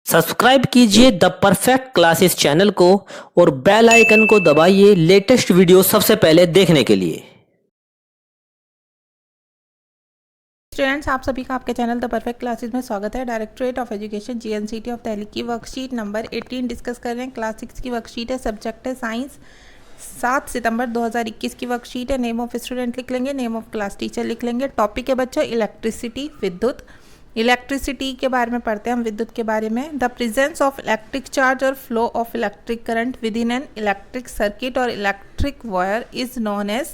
Subscribe कीजिए the perfect classes channel को और बेल आइकन को दबाइए लेटेस्ट वीडियो सबसे पहले देखने के लिए। स्टूडेंट्स, आप सभी का आपके चैनल द परफेक्ट क्लासेस में स्वागत है। Directorate of education GNCT of Delhi की वर्कशीट नंबर 18 डिस्कस कर रहे हैं। क्लास 6 की वर्कशीट है, सब्जेक्ट है साइंस। 7 सितंबर 2021 की वर्कशीट है। नेम ऑफ स्टूडेंट लिख लेंगे, नेम ऑफ क्लास टीचर लिख लेंगे। टॉपिक है बच्चों इलेक्ट्रिसिटी, विद्युत। इलेक्ट्रिसिटी के बारे में पढ़ते हैं हम, विद्युत के बारे में। The presence of electric charge और flow of electric current within an electric circuit और electric wire is known as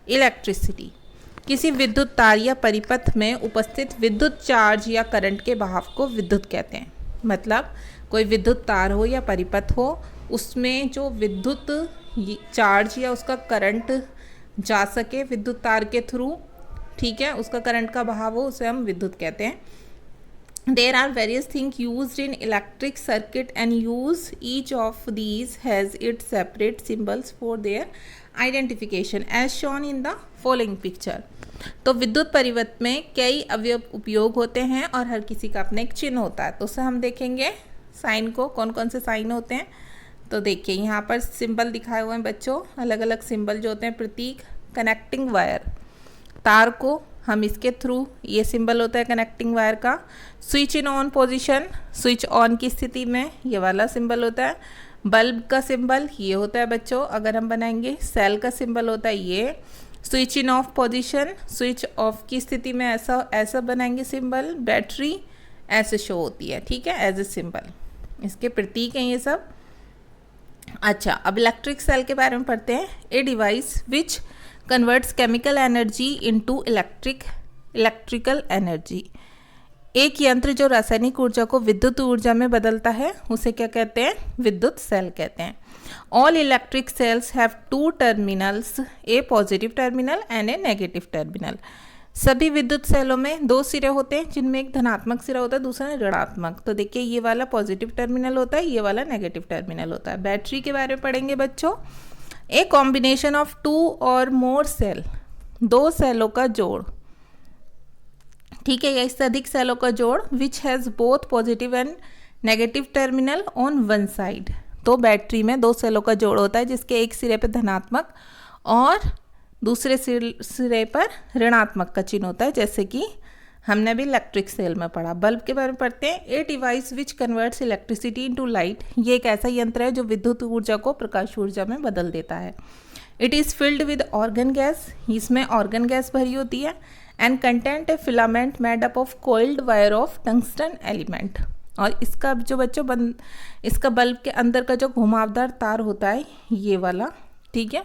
electricity. किसी विद्युत तार या परिपथ में उपस्थित विद्युत चार्ज या करंट के बहाव को विद्युत कहते हैं। मतलब कोई विद्युत तार हो या परिपथ हो, उसमें जो विद्युत चार्ज या उसका करंट जा सके विद्युत तार के थ्रू, ठीक है, उसका करंट का बहाव हो, उसे हम विद्युत कहते हैं। There are various things used in electric circuit and each of these has its separate symbols for their identification as shown in the following picture। तो विद्युत परिपथ में कई अवयव उपयोग होते हैं और हर किसी का अपना एक चिन्ह होता है। तो उसे हम देखेंगे साइन को, कौन कौन से साइन होते हैं। तो देखिए यहाँ पर सिंबल दिखाए हुए हैं बच्चों, अलग अलग सिंबल जो होते हैं, प्रतीक। कनेक्टिंग वायर, तार को हम इसके थ्रू, ये सिंबल होता है कनेक्टिंग वायर का। Switch in on position, switch on की स्थिति में ये वाला सिंबल होता है। बल्ब का सिंबल ये होता है बच्चों, अगर हम बनाएंगे। सेल का सिंबल होता है ये। Switch in of position, switch off की स्थिति में ऐसा बनाएंगे सिंबल। बैटरी ऐसे शो होती है, ठीक है, एज ए सिंबल। इसके प्रतीक हैं ये सब। अच्छा, अब इलेक्ट्रिक सेल के बारे में पढ़ते हैं। A device which converts chemical energy into electrical energy. एक यंत्र जो रासायनिक ऊर्जा को विद्युत ऊर्जा में बदलता है, उसे क्या कहते हैं? विद्युत सेल कहते हैं। All electric cells have two terminals, A positive terminal and A negative terminal. सभी विद्युत सेलों में दो सिरे होते हैं, जिनमें एक धनात्मक सिरा होता है, दूसरा ऋणात्मक। तो देखिए ये वाला पॉजिटिव टर्मिनल होता है, ये वाला नेगेटिव टर्मिनल होता है। बैटरी के बारे में पढ़ेंगे बच्चों। ए कॉम्बिनेशन ऑफ टू और मोर सेल, दो सेलों का जोड़, ठीक है, या इससे अधिक सेलों का जोड़। Which has both positive and negative terminal on one side. तो बैटरी में दो सेलों का जोड़ होता है, जिसके एक सिरे पर धनात्मक और दूसरे सिरे पर ऋणात्मक का चिन्ह होता है, जैसे कि हमने अभी इलेक्ट्रिक सेल में पढ़ा। बल्ब के बारे में पढ़ते हैं। A device which converts electricity into light, ये एक ऐसा यंत्र है जो विद्युत ऊर्जा को प्रकाश ऊर्जा में बदल देता है। It is filled with organ gas, इसमें ऑर्गन गैस भरी होती है। And content A filament made up of coiled wire of tungsten element. और इसका जो बच्चों इसका बल्ब के अंदर का जो घुमावदार तार होता है, ये वाला, ठीक है,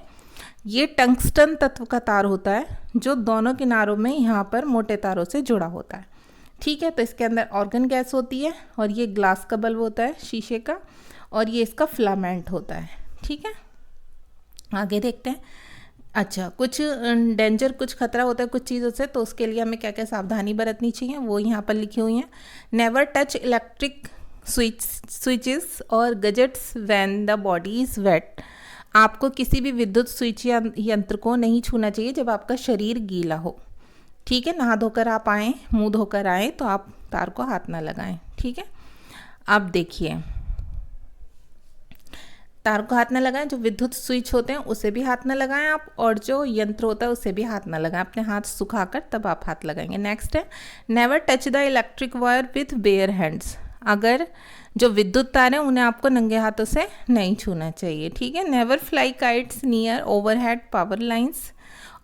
ये टंगस्टन तत्व का तार होता है, जो दोनों किनारों में यहाँ पर मोटे तारों से जुड़ा होता है, ठीक है। तो इसके अंदर ऑर्गन गैस होती है, और ये ग्लास का बल्ब होता है, शीशे का, और ये इसका फिलामेंट होता है, ठीक है। आगे देखते हैं। अच्छा, कुछ डेंजर, कुछ खतरा होता है कुछ चीज़ों से, तो उसके लिए हमें क्या क्या सावधानी बरतनी चाहिए, वो यहाँ पर लिखी हुई हैं। नेवर टच इलेक्ट्रिक स्विचेस और gadgets when the body is wet. आपको किसी भी विद्युत स्विच या यंत्र को नहीं छूना चाहिए जब आपका शरीर गीला हो, ठीक है। नहा धोकर आप आएँ, मुंह धोकर आएँ, तो आप तार को हाथ ना लगाएं, ठीक है। अब देखिए, तार को हाथ ना लगाएं, जो विद्युत स्विच होते हैं उसे भी हाथ ना लगाएं आप, और जो यंत्र होता है उसे भी हाथ ना लगाएं। अपने हाथ सुखाकर तब आप हाथ लगाएंगे। नेक्स्ट है, never touch the electric wire with bare hands. अगर जो विद्युत तार हैं उन्हें आपको नंगे हाथों से नहीं छूना चाहिए, ठीक है। Never fly kites near overhead power lines,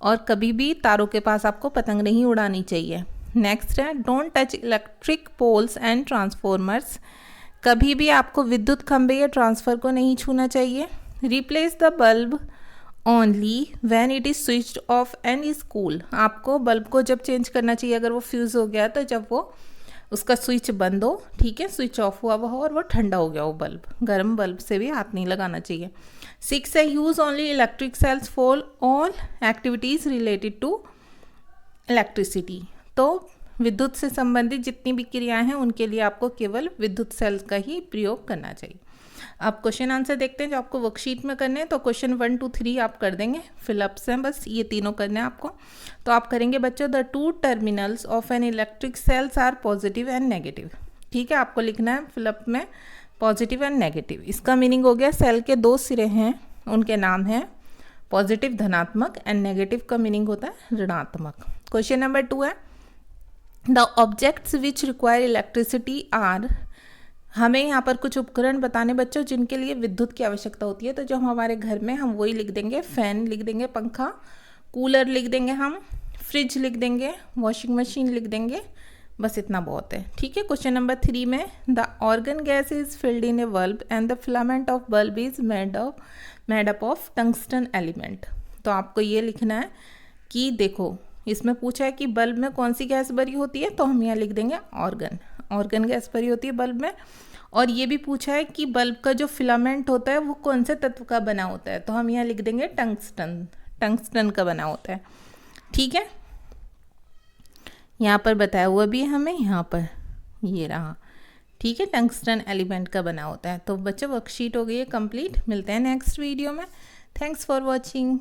और कभी भी तारों के पास आपको पतंग नहीं उड़ानी चाहिए। नेक्स्ट है, don't touch electric poles and transformers. कभी भी आपको विद्युत खंभे या ट्रांसफर को नहीं छूना चाहिए। Replace the bulb only when it is switched off and is cool. आपको बल्ब को जब चेंज करना चाहिए अगर वो फ्यूज़ हो गया, तो जब वो उसका स्विच बंद हो, ठीक है, स्विच ऑफ हुआ हो और वो ठंडा हो गया हो बल्ब। गर्म बल्ब से भी हाथ नहीं लगाना चाहिए। 6 है, use only electric cells for all activities related to electricity. तो विद्युत से संबंधित जितनी भी क्रियाएं हैं उनके लिए आपको केवल विद्युत सेल का ही प्रयोग करना चाहिए। अब क्वेश्चन आंसर देखते हैं जो आपको वर्कशीट में करने हैं। तो क्वेश्चन 1 2 3 आप कर देंगे, फिलअप्स हैं बस, ये तीनों करने हैं आपको। तो आप करेंगे बच्चों, the two terminals of an electric cells are positive and negative. ठीक है, आपको लिखना है फिलअप में पॉजिटिव एंड नेगेटिव। इसका मीनिंग हो गया सेल के दो सिरे हैं, उनके नाम हैं पॉजिटिव धनात्मक एंड नेगेटिव का मीनिंग होता है ऋणात्मक। क्वेश्चन नंबर 2 है the objects which require electricity are. हमें यहाँ पर कुछ उपकरण बताने बच्चों जिनके लिए विद्युत की आवश्यकता होती है, तो जो हमारे घर में हम वही लिख देंगे, फैन लिख देंगे, पंखा, कूलर लिख देंगे, हम फ्रिज लिख देंगे, वॉशिंग मशीन लिख देंगे, बस इतना बहुत है। ठीक है, क्वेश्चन नंबर 3 में the organ gas is filled in A bulb and the filament of bulb is made up of tungsten element. तो आपको ये लिखना है कि देखो इसमें पूछा है कि बल्ब में कौन सी गैस भरी होती है, तो हम यहाँ लिख देंगे ऑर्गन गैस भरी होती है बल्ब में। और ये भी पूछा है कि बल्ब का जो फिलामेंट होता है वो कौन से तत्व का बना होता है, तो हम यहाँ लिख देंगे टंगस्टन का बना होता है। ठीक है, यहाँ पर बताया हुआ भी है हमें, यहाँ पर ये रहा। ठीक है, टंगस्टन एलिमेंट का बना होता है। तो बच्चों वर्कशीट हो गई है कंप्लीट। मिलते हैं नेक्स्ट वीडियो में। Thanks for watching.